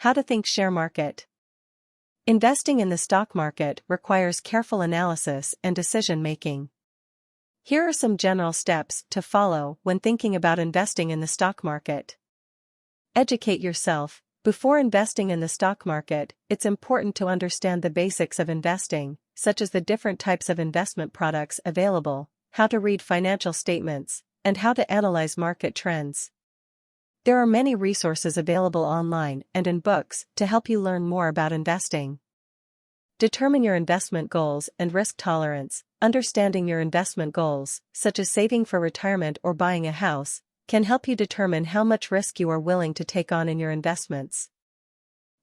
How to think share market. Investing in the stock market requires careful analysis and decision-making. Here are some general steps to follow when thinking about investing in the stock market. Educate yourself. Before investing in the stock market, it's important to understand the basics of investing, such as the different types of investment products available, how to read financial statements, and how to analyze market trends. There are many resources available online and in books to help you learn more about investing. Determine your investment goals and risk tolerance. Understanding your investment goals, such as saving for retirement or buying a house, can help you determine how much risk you are willing to take on in your investments.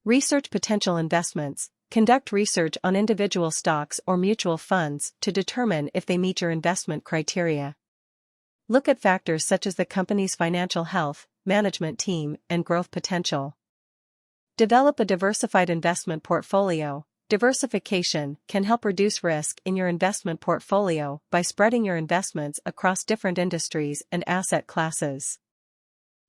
Research potential investments. Conduct research on individual stocks or mutual funds to determine if they meet your investment criteria. Look at factors such as the company's financial health, management team, and growth potential. Develop a diversified investment portfolio. Diversification can help reduce risk in your investment portfolio by spreading your investments across different industries and asset classes.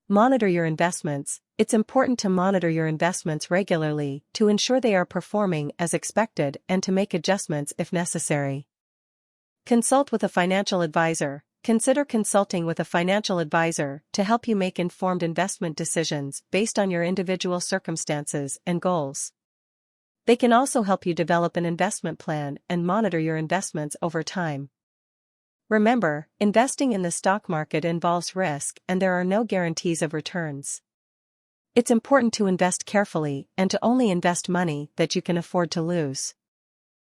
Monitor your investments. It's important to monitor your investments regularly to ensure they are performing as expected and to make adjustments if necessary. Consult with a financial advisor. Consider consulting with a financial advisor to help you make informed investment decisions based on your individual circumstances and goals. They can also help you develop an investment plan and monitor your investments over time. Remember, investing in the stock market involves risk and there are no guarantees of returns. It's important to invest carefully and to only invest money that you can afford to lose.